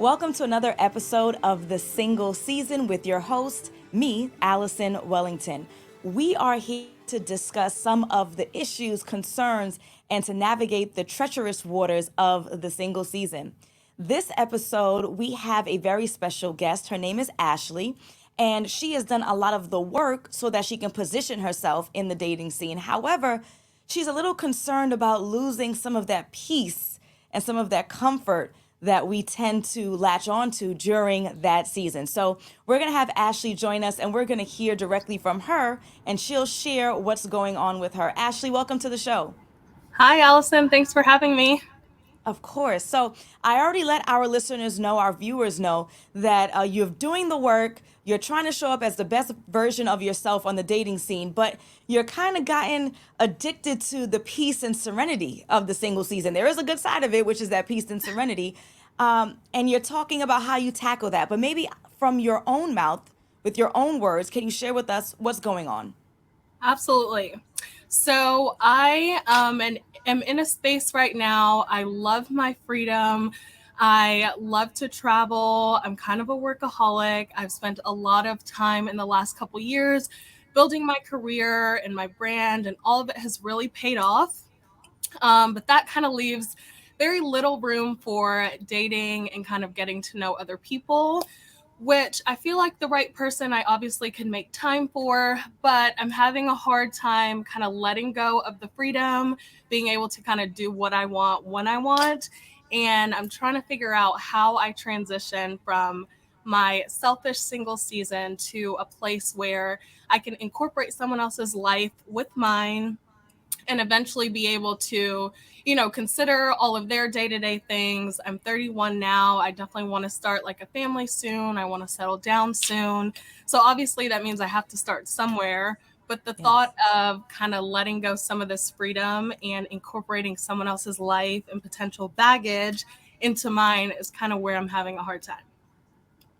Welcome to another episode of The Single Season with your host, me, Alison Wellington. We are here to discuss some of the issues, concerns, and to navigate the treacherous waters of the single season. This episode, we have a very special guest. Her name is Ashley, and she has done a lot of the work so that she can position herself in the dating scene. However, she's a little concerned about losing some of that peace and some of that comfort that we tend to latch onto during that season. So we're going to have Ashley join us and we're going to hear directly from her and she'll share what's going on with her. Ashley, welcome to the show. Hi, Allison. Thanks for having me. Of course. So I already let our listeners know, our viewers know that you're doing the work. You're trying to show up as the best version of yourself on the dating scene, but you're kind of gotten addicted to the peace and serenity of the single season. There is a good side of it, which is that peace and serenity. And you're talking about how you tackle that. But maybe from your own mouth, with your own words, can you share with us what's going on? Absolutely. So I am in a space right now. I love my freedom. I love to travel. I'm kind of a workaholic. I've spent a lot of time in the last couple years building my career and my brand, and all of it has really paid off. But that kind of leaves very little room for dating and kind of getting to know other people, which I feel like the right person I obviously can make time for, but I'm having a hard time kind of letting go of the freedom, being able to kind of do what I want when I want. And I'm trying to figure out how I transition from my selfish single season to a place where I can incorporate someone else's life with mine and eventually be able to, consider all of their day-to-day things. I'm 31 now. I definitely want to start like a family soon. I want to settle down soon. So obviously that means I have to start somewhere. But the Yes. thought of kind of letting go some of this freedom and incorporating someone else's life and potential baggage into mine is kind of where I'm having a hard time.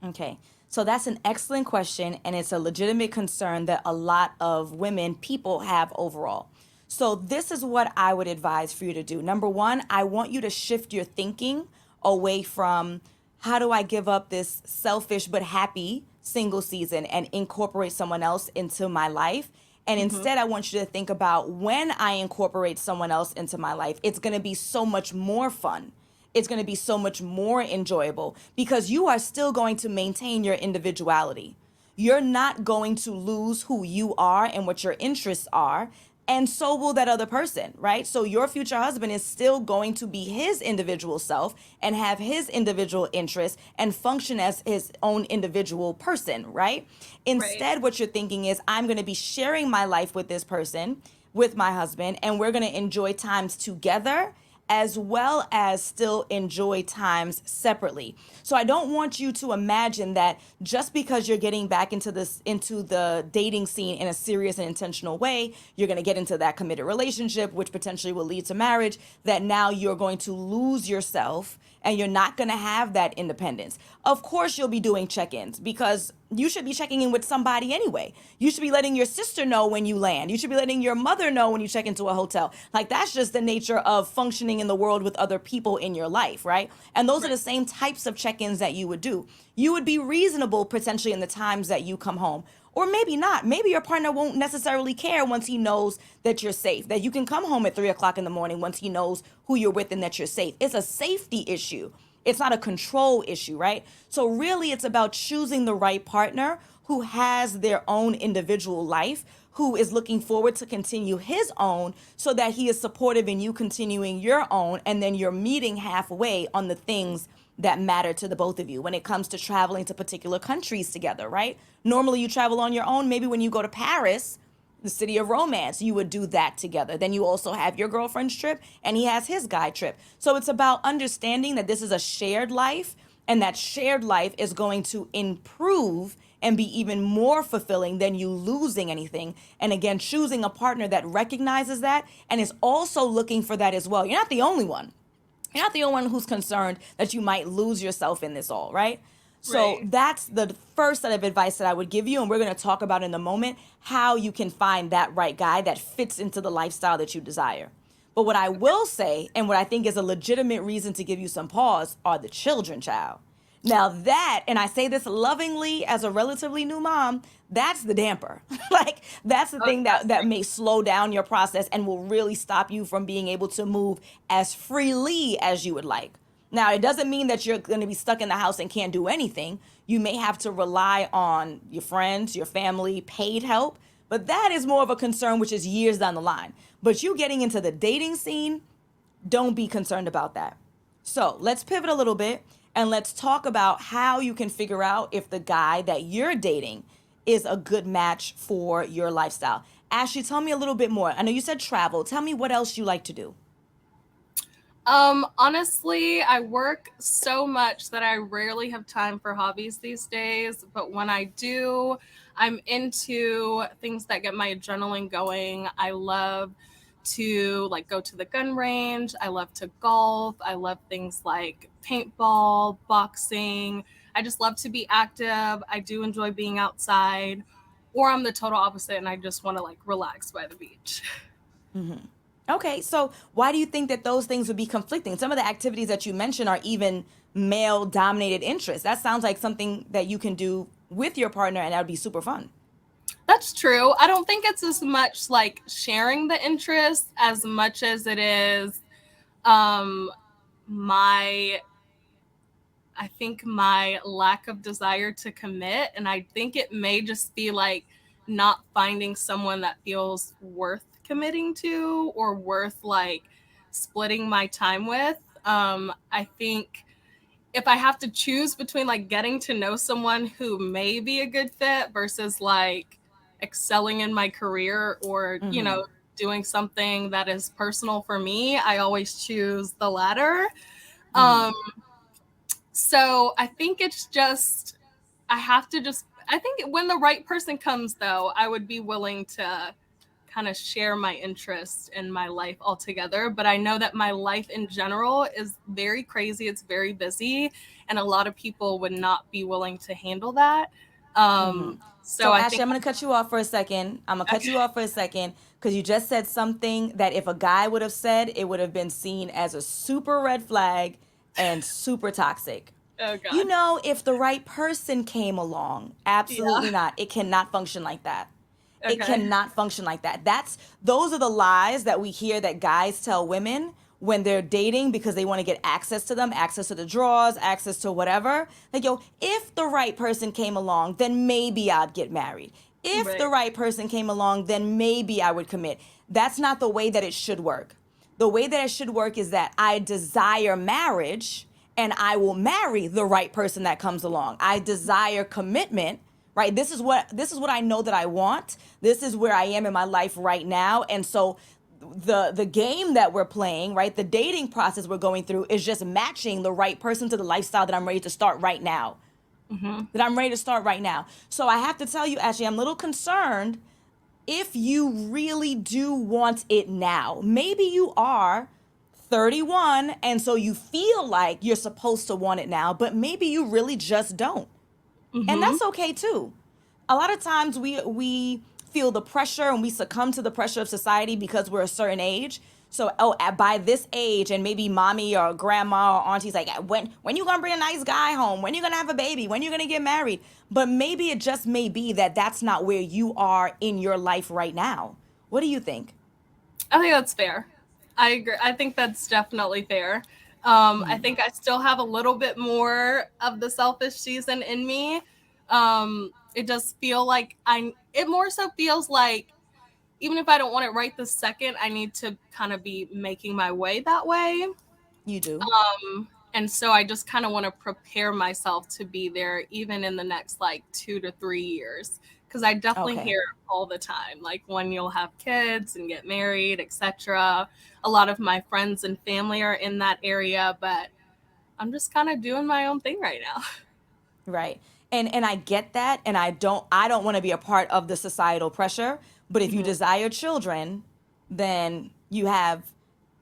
Okay. So that's an excellent question, and it's a legitimate concern that a lot of women, people have overall. So, this is what I would advise for you to do. Number one, I want you to shift your thinking away from how do I give up this selfish but happy single season and incorporate someone else into my life. And Hmm. instead, I want you to think about when I incorporate someone else into my life, it's going to be so much more fun. It's going to be so much more enjoyable because you are still going to maintain your individuality. You're not going to lose who you are and what your interests are. And so will that other person, right? So your future husband is still going to be his individual self and have his individual interests and function as his own individual person, right? Right. Instead, what you're thinking is, I'm going to be sharing my life with this person, with my husband, and we're going to enjoy times together as well as still enjoy times separately. So I don't want you to imagine that just because you're getting back into the dating scene in a serious and intentional way, you're going to get into that committed relationship which potentially will lead to marriage, that now you're going to lose yourself and you're not going to have that independence. Of course, you'll be doing check ins because you should be checking in with somebody anyway. You should be letting your sister know when you land. You should be letting your mother know when you check into a hotel. Like, that's just the nature of functioning in the world with other people in your life, right? And those are Right. the same types of check ins that you would do. You would be reasonable potentially in the times that you come home. Or maybe not. Maybe your partner won't necessarily care once he knows that you're safe, that you can come home at 3 o'clock in the morning once he knows who you're with and that you're safe. It's a safety issue. It's not a control issue, right? So, really, it's about choosing the right partner who has their own individual life, who is looking forward to continue his own so that he is supportive in you continuing your own. And then you're meeting halfway on the things that matter to the both of you when it comes to traveling to particular countries together, right? Normally you travel on your own. Maybe when you go to Paris, the city of romance, you would do that together. Then you also have your girlfriend's trip and he has his guy trip. So it's about understanding that this is a shared life and that shared life is going to improve and be even more fulfilling than you losing anything. And again, choosing a partner that recognizes that and is also looking for that as well. You're not the only one. You're not the only one who's concerned that you might lose yourself in this all, right? So Right. that's the first set of advice that I would give you. And we're going to talk about in a moment how you can find that right guy that fits into the lifestyle that you desire. But what I will say, and what I think is a legitimate reason to give you some pause, are the children, child. Now that, and I say this lovingly as a relatively new mom, that's the damper. Like that's the Oh, thing that may slow down your process and will really stop you from being able to move as freely as you would like. Now, it doesn't mean that you're going to be stuck in the house and can't do anything. You may have to rely on your friends, your family, paid help, but that is more of a concern, which is years down the line. But you getting into the dating scene, don't be concerned about that. So let's pivot a little bit and let's talk about how you can figure out if the guy that you're dating is a good match for your lifestyle. Ashley, tell me a little bit more. I know you said travel. Tell me what else you like to do. Honestly, I work so much that I rarely have time for hobbies these days. But when I do, I'm into things that get my adrenaline going. I love to like go to the gun range. I love to golf. I love things like paintball, boxing. I just love to be active. I do enjoy being outside. Or I'm the total opposite and I just want to like relax by the beach. Okay, so why do you think that those things would be conflicting? Some of the activities that you mentioned are even male dominated interests. That sounds like something that you can do with your partner and that would be super fun. That's true. I don't think it's as much like sharing the interest as much as it is um my I think my lack of desire to commit, and I think it may just be like not finding someone that feels worth committing to or worth like splitting my time with. I think if I have to choose between like getting to know someone who may be a good fit versus like excelling in my career or, Hmm. doing something that is personal for me, I always choose the latter. Hmm. Um, so I think it's just, I have to just, I think when the right person comes though, I would be willing to kind of share my interests in my life altogether. But I know that my life in general is very crazy. It's very busy, and a lot of people would not be willing to handle that. So So, I Ashley, think, I'm going to cut you off for a second. I'm going to cut okay. you off for a second because you just said something that if a guy would have said, it would have been seen as a super red flag and super toxic. Oh You God. know, if the right person came along, Yeah. absolutely not. It cannot function like that. It Okay. cannot function like that. Those are the lies that we hear that guys tell women when they're dating because they want to get access to them, access to the drawers, access to whatever. Like, yo, if the right person came along, then maybe I'd get married. If the Right. right person came along, then maybe I would commit. That's not the way that it should work. The way that it should work is that I desire marriage and I will marry the right person that comes along. I desire commitment, right? This is what I know that I want. This is where I am in my life right now. And so the game that we're playing, right? The dating process we're going through is just matching the right person to the lifestyle that I'm ready to start right now. Hmm. That I'm ready to start right now. So I have to tell you, Ashley, I'm a little concerned if you really do want it now. Maybe you are 31 and so you feel like you're supposed to want it now, but maybe you really just don't. And Hmm. that's okay too. A lot of times we feel the pressure and we succumb to the pressure of society because we're a certain age. So, by this age, and maybe mommy or grandma or auntie's like, when you gonna bring a nice guy home? When you gonna have a baby? When you gonna get married? But maybe it just may be that that's not where you are in your life right now. What do you think? I think that's fair. I agree. I think that's definitely fair. I think I still have a little bit more of the selfish season in me. It does feel like it more so feels like even if I don't want it right this second, I need to kind of be making my way that way. You do. And so I just kind of want to prepare myself to be there even in the next like 2 to 3 years. Because I definitely Okay. hear it all the time, like when you'll have kids and get married, etc. A lot of my friends and family are in that area, but I'm just kind of doing my own thing right now. Right. And I get that and I don't want to be a part of the societal pressure, but if you Mhm. desire children, then you have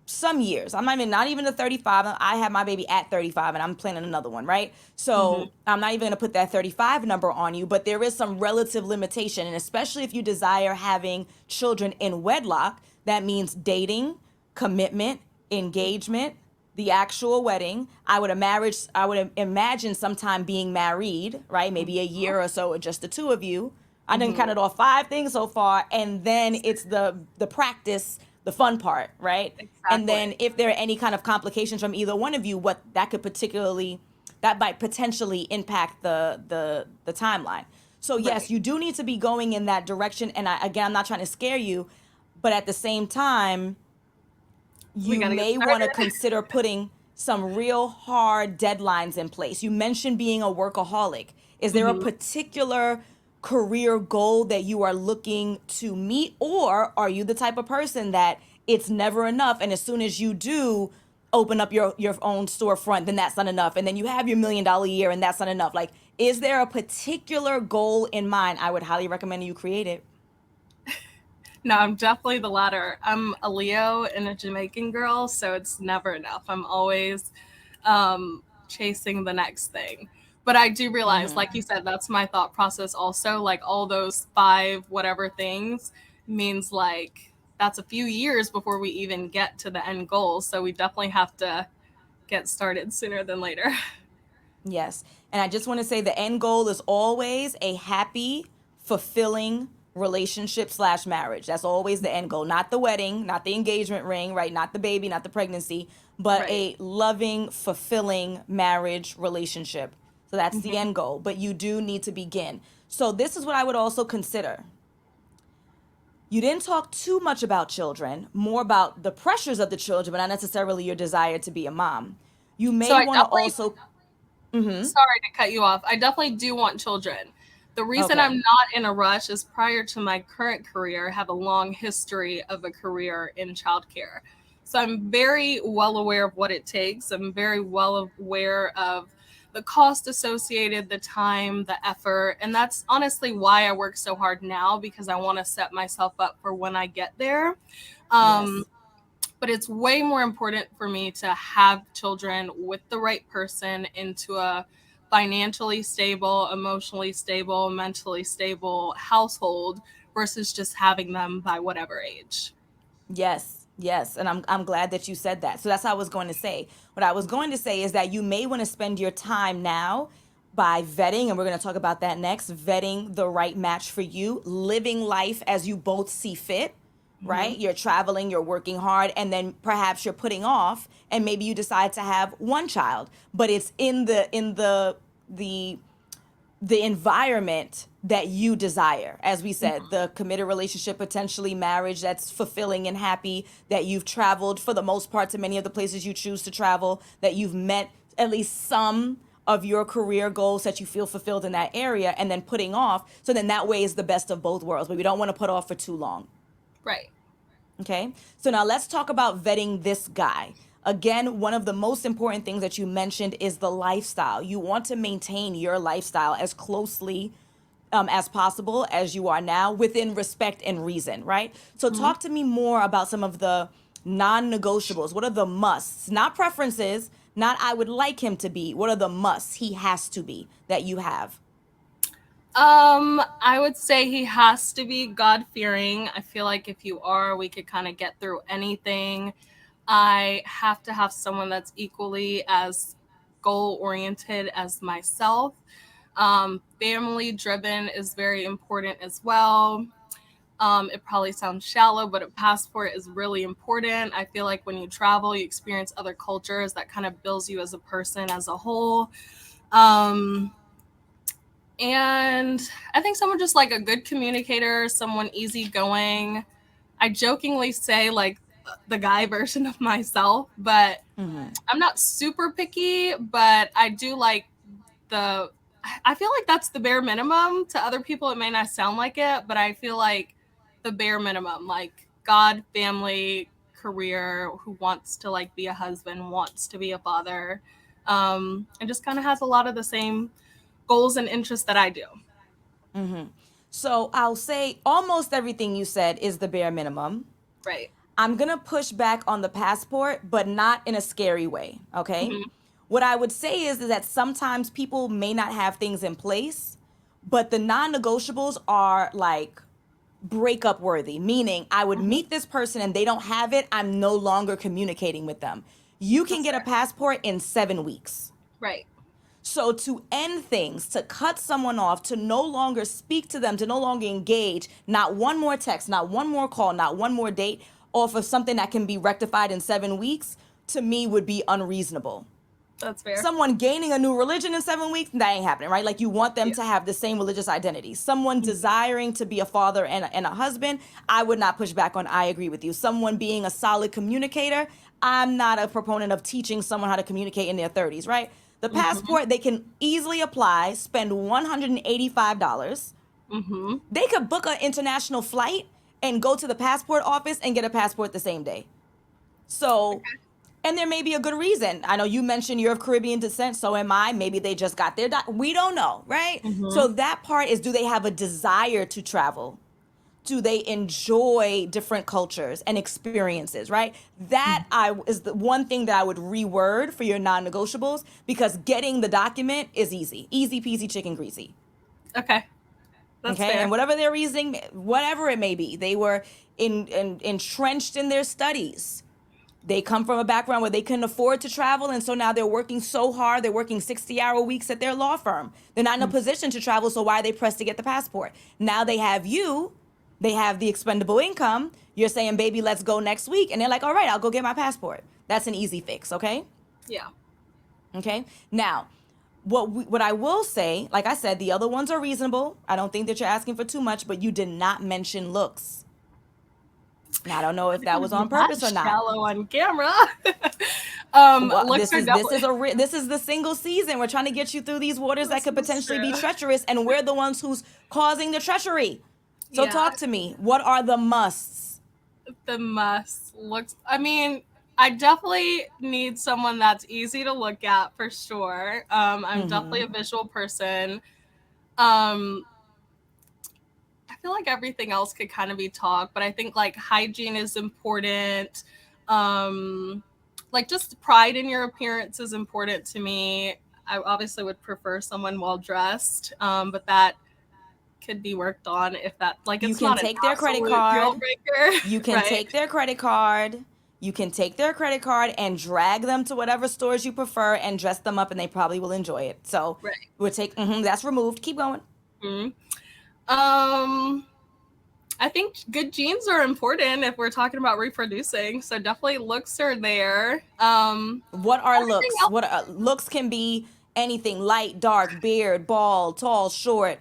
some years. I'm not even the 35. I had my baby at 35 and I'm planning another one, right? Mhm. So, I'm not even going to put that 35 number on you, but there is some relative limitation and especially if you desire having children in wedlock, that means dating, commitment, engagement, the actual wedding. I would imagine sometime being married, right? Maybe a year or so, or just the two of you. I didn't count Mm-hmm. it off 5 things so far, and then it's the practice, the fun part, right? And then Exactly. if there are any kind of complications from either one of you, what that might potentially impact the timeline. So yes, Right. you do need to be going in that direction. And again, I'm not trying to scare you, but at the same time, We you got to get may want to started. consider putting some real hard deadlines in place. You mentioned being a workaholic. Is there a Hmm. particular career goal that you are looking to meet, or are you the type of person that it's never enough, and as soon as you do open up your own storefront, then that's not enough, and then you have your $1 million year and that's not enough? Like, is there a particular goal in mind? I would highly recommend you create it. No, I'm definitely the latter. I'm a Leo and a Jamaican girl, so it's never enough. I'm always chasing the next thing. But I do realize, like you said, that's my thought process also. Like all those five whatever things means like that's a few years before we even get to the end goal. So we definitely have to get started sooner than later. Yes. And I just want to say the end goal is always a happy, fulfilling relationship slash marriage. That's always the end goal. Not the wedding, not the engagement ring, right? Not the baby, not the pregnancy, but Right. a loving, fulfilling marriage relationship. So that's the Hmm. end goal. But you do need to begin. So this is what I would also consider. You didn't talk too much about children, more about the pressures of the children, but not necessarily your desire to be a mom. You So may I want to definitely, also, mm-hmm, sorry to cut you off. I definitely do want children. The reason okay. I'm not in a rush is prior to my current career, I have a long history of a career in childcare. So I'm very well aware of what it takes. I'm very well aware of the cost associated, the time, the effort. And that's honestly why I work so hard now because I want to set myself up for when I get there. Um, Yes. but it's way more important for me to have children with the right person into a financially stable, emotionally stable, mentally stable household versus just having them by whatever age. Yes, yes, and I'm glad that you said that. So that's what I was going to say. What I was going to say is that you may want to spend your time now by vetting, and we're going to talk about that next, vetting the right match for you, living life as you both see fit, Hmm. right? You're traveling, you're working hard, and then perhaps you're putting off, and maybe you decide to have one child, but it's in the the environment that you desire. As we said, the committed relationship, potentially marriage that's fulfilling and happy, that you've traveled for the most part to many of the places you choose to travel, that you've met at least some of your career goals, that you feel fulfilled in that area, and then putting off. So then that way is the best of both worlds, but we don't want to put off for too long. Right. Okay. So now let's talk about vetting this guy. Again, one of the most important things that you mentioned is the lifestyle. You want to maintain your lifestyle as closely as possible as you are now, within respect and reason, right? So Mhm. talk to me more about some of the non-negotiables. What are the musts? Not preferences, not I would like him to be. What are the musts he has to be that you have? I would say he has to be God fearing. I feel like if you are, we could kind of get through anything. I have to have someone that's equally as goal oriented as myself. Family driven is very important as well. It probably sounds shallow, but a passport is really important. I feel like when you travel, you experience other cultures that kind of builds you as a person as a whole. Um, and I think someone just like a good communicator, someone easygoing. I jokingly say like the guy version of myself, but Mm-hmm. I'm not super picky, but I do like the I feel like that's the bare minimum. To other people it may not sound like it, but I feel like the bare minimum, like God, family, career, who wants to like be a husband, wants to be a father, and just kind of has a lot of the same goals and interests that I do. Mm-hmm. So I'll say almost everything you said is the bare minimum. Right. I'm gonna push back on the passport, but not in a scary way, okay? Hmm. What I would say is that sometimes people may not have things in place, but the non negotiables are like breakup worthy, meaning I would Hmm. meet this person and they don't have it, I'm no longer communicating with them. You can That's get a fair. passport in 7 weeks. Right. So to end things, to cut someone off, to no longer speak to them, to no longer engage, not one more text, not one more call, not one more date off of something that can be rectified in 7 weeks, to me would be unreasonable. That's fair. Someone gaining a new religion in 7 weeks, that ain't happening, right? Like you want them Yeah. to have the same religious identity. Someone Mhm. desiring to be a father and a husband, I would not push back on. I agree with you. Someone being a solid communicator, I'm not a proponent of teaching someone how to communicate in their 30s, right? The Mhm. passport, they can easily apply, spend $185. Mhm. They could book an international flight and go to the passport office and get a passport the same day. So, Okay. and there may be a good reason. I know you mentioned you're of Caribbean descent, so am I. Maybe they just got their, we don't know, right? So Mhm. that part is, do they have a desire to travel? Do they enjoy different cultures and experiences, right? That is the one thing that I would reword for your non-negotiables, because getting the document is easy. Easy peasy chicken greasy. Okay. That's Okay, and fair. whatever their reasoning, whatever it may be, they were entrenched in their studies. They come from a background where they couldn't afford to travel, and so now they're working so hard. They're working 60-hour weeks at their law firm. They're not in a Mhm. position to travel, so why are they pressed to get the passport? Now they have you. They have the expendable income. You're saying, baby, let's go next week. And they're like, all right, I'll go get my passport. That's an easy fix, okay? Yeah. Okay. Now, what I will say, like I said, the other ones are reasonable. I don't think that you're asking for too much, but you did not mention looks. Now, I don't know I if didn't that want was to be on that purpose or not. shallow on camera. Well, Looks are definitely. this is the single season. We're trying to get you through these waters that This could is potentially be true. treacherous, and we're the ones who's causing the treachery. So Yeah. talk to me. What are the musts? The must looks. I mean, I definitely need someone that's easy to look at for sure. I'm definitely Mm-hmm. a visual person. Um, I feel like everything else could kind of be talked, but I think like hygiene is important. Um, like just pride in your appearance is important to me. I obviously would prefer someone well dressed, but that could be worked on if that like You it's can not an take their credit absolute deal card. breaker, You can right? take their credit card. You can take their credit card and drag them to whatever stores you prefer and dress them up, and they probably will enjoy it. So Right. we'll take, that's removed. Keep going. Mhm. Um, I think good genes are important if we're talking about reproducing. So definitely looks are there. What are Everything looks? else, What looks can be anything: light, dark, beard, bald, tall, short,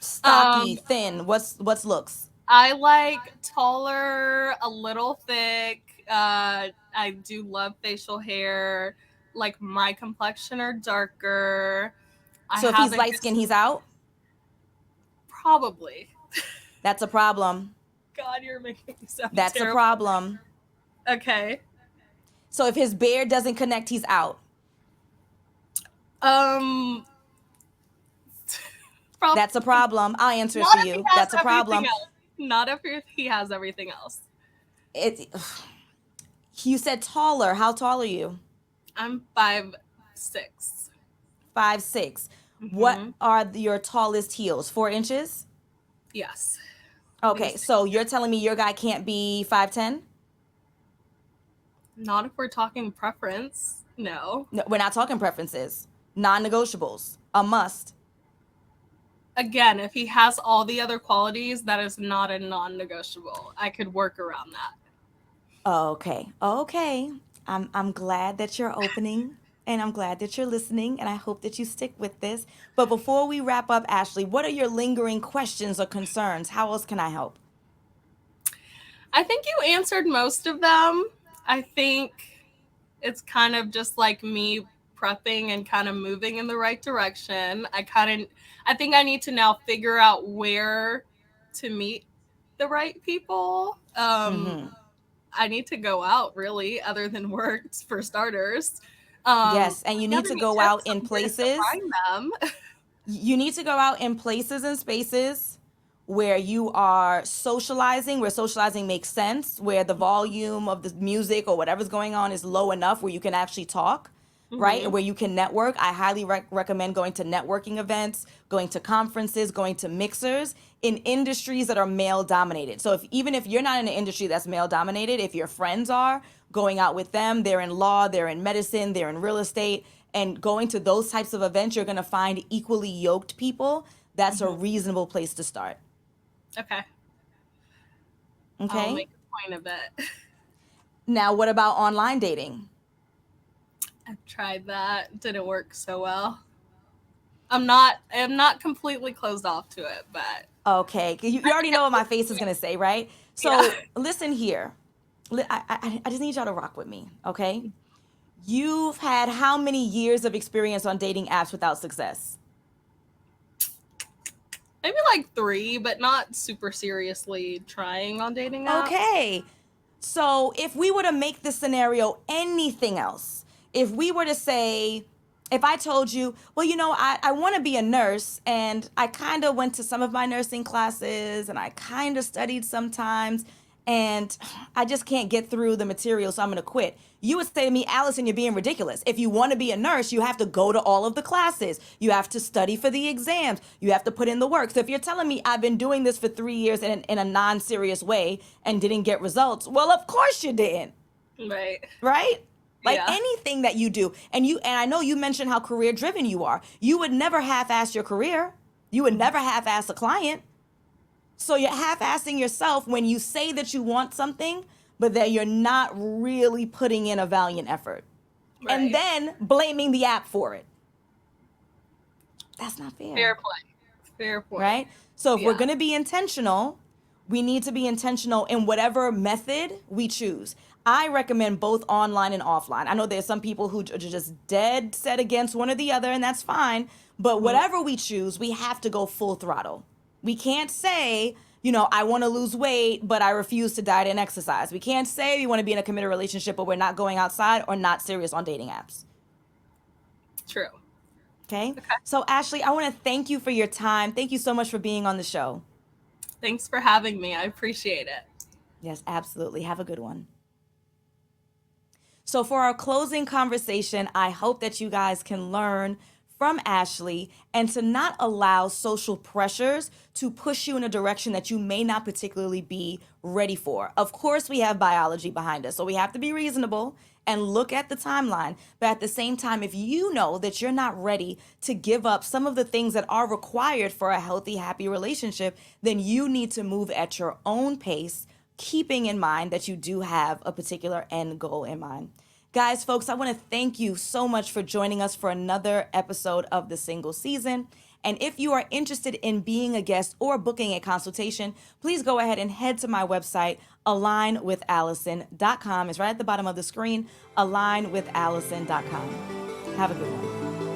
stocky, um, thin. What's looks? I like taller, a little thick. I do love facial hair. Like my complexion or darker. I So if have he's a light skinned, he's out. probably. That's a problem. God, you're making me sound That's a terrible. problem. Okay. So if his beard doesn't connect, he's out. Um, probably That's a problem. I'll answer it not for if he you. has That's a everything problem. else. Not if he has everything else. It. You said taller. How tall are you? I'm 5'6". 5'6". What Mm-hmm. are your tallest heels? 4 inches? Yes. Okay, Least. so you're telling me your guy can't be 5'10"? Not if we're talking preference. No. No, we're not talking preferences. Non-negotiables. A must. Again, if he has all the other qualities, that is not a non-negotiable. I could work around that. Okay. Okay. I'm glad that you're opening, and I'm glad that you're listening, and I hope that you stick with this. But before we wrap up, Ashley, what are your lingering questions or concerns? How else can I help? I think you answered most of them. I think it's kind of just like me prepping and kind of moving in the right direction. I think I need to now figure out where to meet the right people. Mm-hmm. I need to go out really, other than work for starters. Yes, and you You have need to any go out tips in on where to places. find them? You need to go out in places and spaces where you are socializing, where socializing makes sense, where the volume of the music or whatever's going on is low enough where you can actually talk, right? Hmm. Where you can network. I highly recommend going to networking events, going to conferences, going to mixers in industries that are male dominated. So if even if you're not in an industry that's male dominated, if your friends are, going out with them. They're in law, they're in medicine, they're in real estate. And going to those types of events, you're going to find equally yoked people. That's a reasonable place to start. Okay. I'll Okay? make a point of it. Now, what about online dating? I've tried that. Didn't work so well. I'm not completely closed off to it, but Okay, you already know what my face is going to say, right? So yeah. listen here. I just need y'all to rock with me, okay? You've had how many years of experience on dating apps without success? Maybe like 3, but not super seriously trying on dating apps. Okay. So if we were to make this scenario anything else, if we were to say, if I told you, well, I want to be a nurse and I kind of went to some of my nursing classes and I kind of studied sometimes and I just can't get through the material, so I'm going to quit. You would say to me, Allison, you're being ridiculous. If you want to be a nurse, you have to go to all of the classes. You have to study for the exams. You have to put in the work. So if you're telling me I've been doing this for 3 years in a non-serious way and didn't get results, well, of course you didn't. Right. Right? Like Yeah. anything that you do. And I know you mentioned how career driven you are. You would never half-ass your career. You would never half-ass a client. So you're half-assing yourself when you say that you want something, but that you're not really putting in a valiant effort. Right. And then blaming the app for it. That's not fair. Fair play. Fair point. Right? So if we're Yeah. going to be intentional, we need to be intentional in whatever method we choose. I recommend both online and offline. I know there's some people who are just dead set against one or the other, and that's fine. But whatever we choose, we have to go full throttle. We can't say, I want to lose weight, but I refuse to diet and exercise. We can't say we want to be in a committed relationship, but we're not going outside or not serious on dating apps. True. Okay? So, Ashley, I want to thank you for your time. Thank you so much for being on the show. Thanks for having me. I appreciate it. Yes, absolutely. Have a good one. So for our closing conversation, I hope that you guys can learn from Ashley and to not allow social pressures to push you in a direction that you may not particularly be ready for. Of course, we have biology behind us, so we have to be reasonable and look at the timeline. But at the same time, if you know that you're not ready to give up some of the things that are required for a healthy, happy relationship, then you need to move at your own pace, keeping in mind that you do have a particular end goal in mind. Guys, folks, I want to thank you so much for joining us for another episode of The Single Season. And if you are interested in being a guest or booking a consultation, please go ahead and head to my website, alignwithallison.com. It's right at the bottom of the screen, alignwithallison.com. Have a good one.